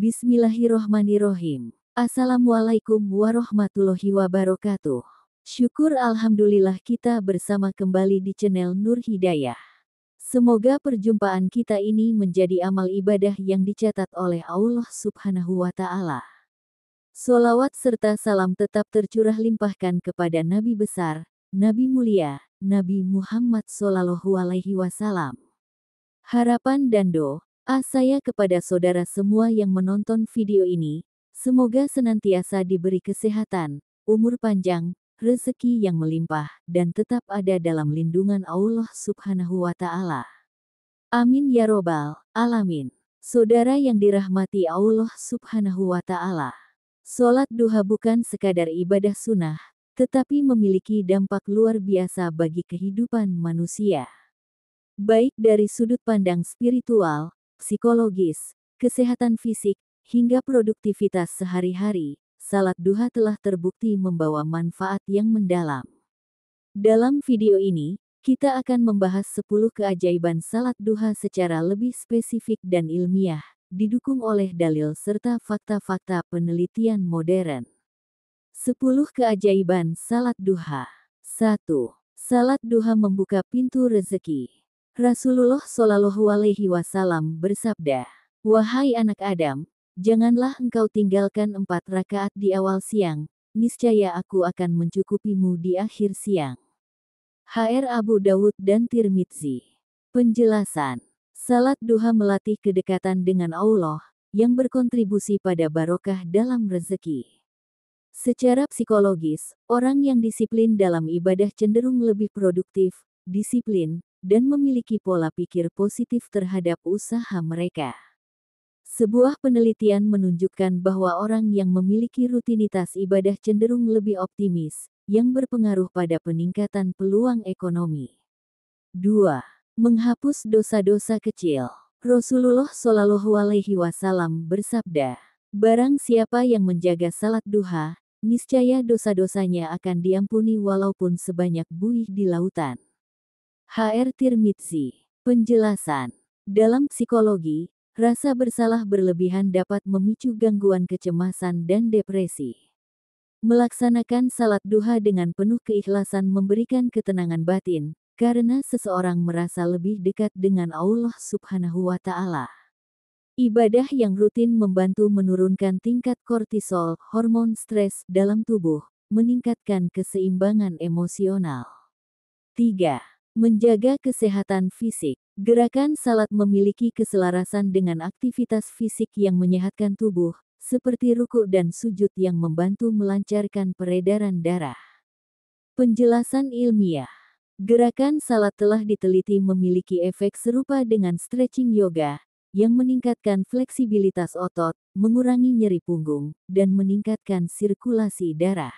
Bismillahirrohmanirrohim. Assalamualaikum warahmatullahi wabarakatuh. Syukur alhamdulillah kita bersama kembali di channel Nur Hidayah. Semoga perjumpaan kita ini menjadi amal ibadah yang dicatat oleh Allah Subhanahu wa Ta'ala. Sholawat serta salam tetap tercurah limpahkan kepada Nabi besar, Nabi mulia, Nabi Muhammad Shallallahu Alaihi Wasallam. Harapan dan doa saya kepada saudara semua yang menonton video ini, semoga senantiasa diberi kesehatan, umur panjang, rezeki yang melimpah, dan tetap ada dalam lindungan Allah Subhanahu wa Ta'ala. Amin ya robbal alamin. Saudara yang dirahmati Allah Subhanahu wa Ta'ala, sholat duha bukan sekadar ibadah sunnah, tetapi memiliki dampak luar biasa bagi kehidupan manusia. Baik dari sudut pandang spiritual, psikologis, kesehatan fisik, hingga produktivitas sehari-hari, salat duha telah terbukti membawa manfaat yang mendalam. Dalam video ini, kita akan membahas 10 keajaiban salat duha secara lebih spesifik dan ilmiah, didukung oleh dalil serta fakta-fakta penelitian modern. 10 keajaiban salat duha. 1. Salat duha membuka pintu rezeki. Rasulullah Shallallahu Alaihi Wasallam bersabda, "Wahai anak Adam, janganlah engkau tinggalkan 4 rakaat di awal siang, niscaya aku akan mencukupimu di akhir siang." HR Abu Dawud dan Tirmidzi. Penjelasan: salat duha melatih kedekatan dengan Allah, yang berkontribusi pada barokah dalam rezeki. Secara psikologis, orang yang disiplin dalam ibadah cenderung lebih produktif, disiplin, dan memiliki pola pikir positif terhadap usaha mereka. Sebuah penelitian menunjukkan bahwa orang yang memiliki rutinitas ibadah cenderung lebih optimis, yang berpengaruh pada peningkatan peluang ekonomi. 2. Menghapus dosa-dosa kecil. Rasulullah Shallallahu Alaihi Wasallam bersabda, "Barang siapa yang menjaga salat duha, niscaya dosa-dosanya akan diampuni walaupun sebanyak buih di lautan." HR Tirmidzi. Penjelasan: dalam psikologi, rasa bersalah berlebihan dapat memicu gangguan kecemasan dan depresi. Melaksanakan salat duha dengan penuh keikhlasan memberikan ketenangan batin, karena seseorang merasa lebih dekat dengan Allah Subhanahu wa Ta'ala. Ibadah yang rutin membantu menurunkan tingkat kortisol, hormon stres, dalam tubuh, meningkatkan keseimbangan emosional. 3. Menjaga kesehatan fisik. Gerakan salat memiliki keselarasan dengan aktivitas fisik yang menyehatkan tubuh, seperti ruku' dan sujud yang membantu melancarkan peredaran darah. Penjelasan ilmiah: gerakan salat telah diteliti memiliki efek serupa dengan stretching yoga, yang meningkatkan fleksibilitas otot, mengurangi nyeri punggung, dan meningkatkan sirkulasi darah.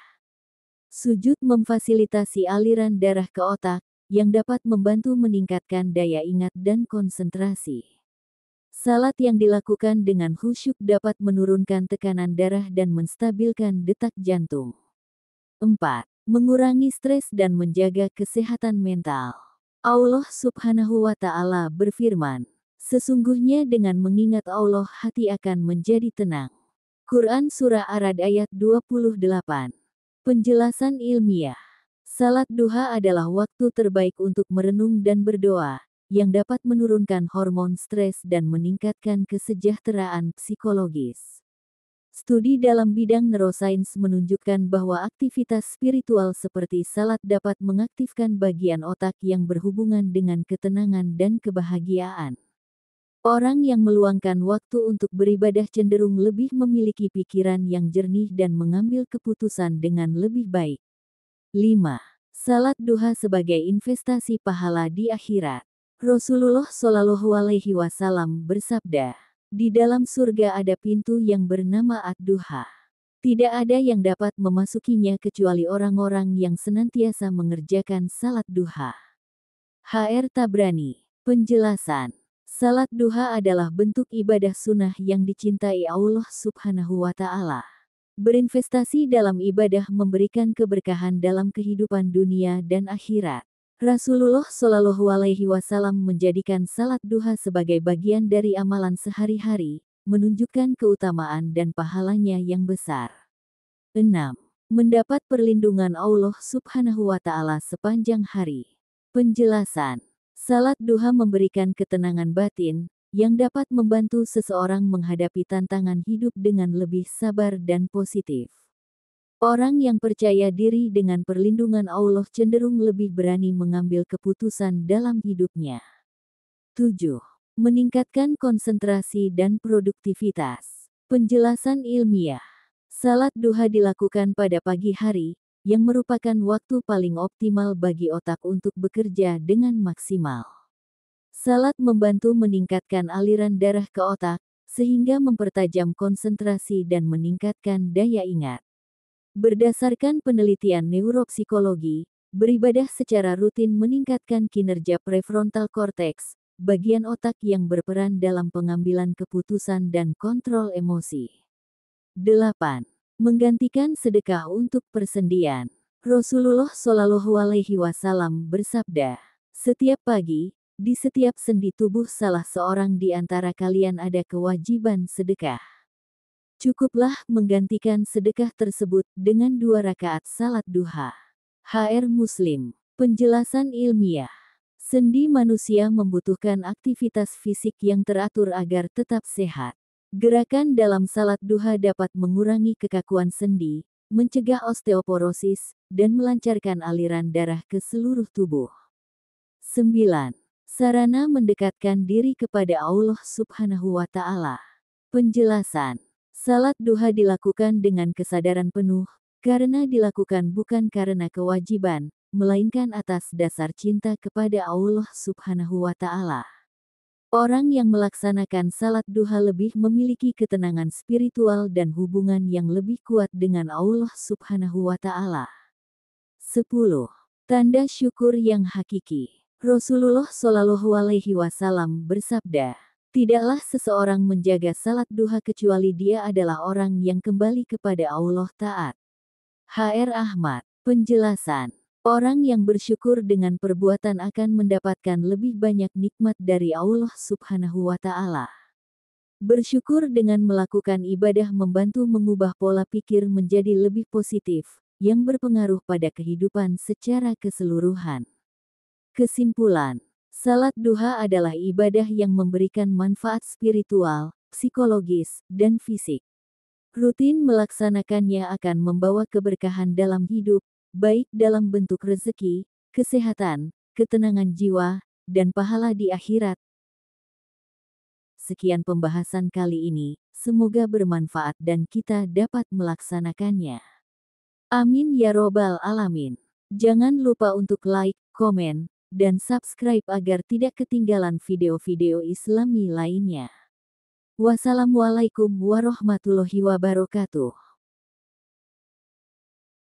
Sujud memfasilitasi aliran darah ke otak, yang dapat membantu meningkatkan daya ingat dan konsentrasi. Salat yang dilakukan dengan khusyuk dapat menurunkan tekanan darah dan menstabilkan detak jantung. 4. Mengurangi stres dan menjaga kesehatan mental. Allah Subhanahu wa Ta'ala berfirman, "Sesungguhnya dengan mengingat Allah hati akan menjadi tenang." Quran Surah Ar-Ra'd ayat 28. Penjelasan ilmiah: salat duha adalah waktu terbaik untuk merenung dan berdoa, yang dapat menurunkan hormon stres dan meningkatkan kesejahteraan psikologis. Studi dalam bidang neurosains menunjukkan bahwa aktivitas spiritual seperti salat dapat mengaktifkan bagian otak yang berhubungan dengan ketenangan dan kebahagiaan. Orang yang meluangkan waktu untuk beribadah cenderung lebih memiliki pikiran yang jernih dan mengambil keputusan dengan lebih baik. 5. Salat duha sebagai investasi pahala di akhirat. Rasulullah Shallallahu Alaihi Wasallam bersabda, "Di dalam surga ada pintu yang bernama Ad-Duha. Tidak ada yang dapat memasukinya kecuali orang-orang yang senantiasa mengerjakan salat duha." HR Tabrani. Penjelasan: salat duha adalah bentuk ibadah sunnah yang dicintai Allah Subhanahu wa Ta'ala. Berinvestasi dalam ibadah memberikan keberkahan dalam kehidupan dunia dan akhirat. Rasulullah Shallallahu Alaihi Wasallam menjadikan salat duha sebagai bagian dari amalan sehari-hari, menunjukkan keutamaan dan pahalanya yang besar. 6. Mendapat perlindungan Allah Subhanahu wa Ta'ala sepanjang hari. Penjelasan: salat duha memberikan ketenangan batin yang dapat membantu seseorang menghadapi tantangan hidup dengan lebih sabar dan positif. Orang yang percaya diri dengan perlindungan Allah cenderung lebih berani mengambil keputusan dalam hidupnya. 7. Meningkatkan konsentrasi dan produktivitas. Penjelasan ilmiah: salat duha dilakukan pada pagi hari, yang merupakan waktu paling optimal bagi otak untuk bekerja dengan maksimal. Salat membantu meningkatkan aliran darah ke otak, sehingga mempertajam konsentrasi dan meningkatkan daya ingat. Berdasarkan penelitian neuropsikologi, beribadah secara rutin meningkatkan kinerja prefrontal cortex, bagian otak yang berperan dalam pengambilan keputusan dan kontrol emosi. 8. Menggantikan sedekah untuk persendian. Rasulullah Shallallahu Alaihi Wasallam bersabda, "Setiap pagi, di setiap sendi tubuh salah seorang di antara kalian ada kewajiban sedekah. Cukuplah menggantikan sedekah tersebut dengan 2 rakaat salat duha." HR Muslim. Penjelasan ilmiah: sendi manusia membutuhkan aktivitas fisik yang teratur agar tetap sehat. Gerakan dalam salat duha dapat mengurangi kekakuan sendi, mencegah osteoporosis, dan melancarkan aliran darah ke seluruh tubuh. 9. Sarana mendekatkan diri kepada Allah Subhanahu wa Ta'ala. Penjelasan: salat duha dilakukan dengan kesadaran penuh, karena dilakukan bukan karena kewajiban, melainkan atas dasar cinta kepada Allah Subhanahu wa Ta'ala. Orang yang melaksanakan salat duha lebih memiliki ketenangan spiritual dan hubungan yang lebih kuat dengan Allah Subhanahu wa Ta'ala. 10. Tanda syukur yang hakiki. Rasulullah Shallallahu Alaihi Wasallam bersabda, "Tidaklah seseorang menjaga salat duha kecuali dia adalah orang yang kembali kepada Allah taat." HR Ahmad. Penjelasan: orang yang bersyukur dengan perbuatan akan mendapatkan lebih banyak nikmat dari Allah Subhanahu wa Ta'ala. Bersyukur dengan melakukan ibadah membantu mengubah pola pikir menjadi lebih positif, yang berpengaruh pada kehidupan secara keseluruhan. Kesimpulan: salat duha adalah ibadah yang memberikan manfaat spiritual, psikologis, dan fisik. Rutin melaksanakannya akan membawa keberkahan dalam hidup, baik dalam bentuk rezeki, kesehatan, ketenangan jiwa, dan pahala di akhirat. Sekian pembahasan kali ini, semoga bermanfaat dan kita dapat melaksanakannya. Amin ya robbal alamin. Jangan lupa untuk like, komen, dan subscribe agar tidak ketinggalan video-video Islami lainnya. Wassalamualaikum warahmatullahi wabarakatuh.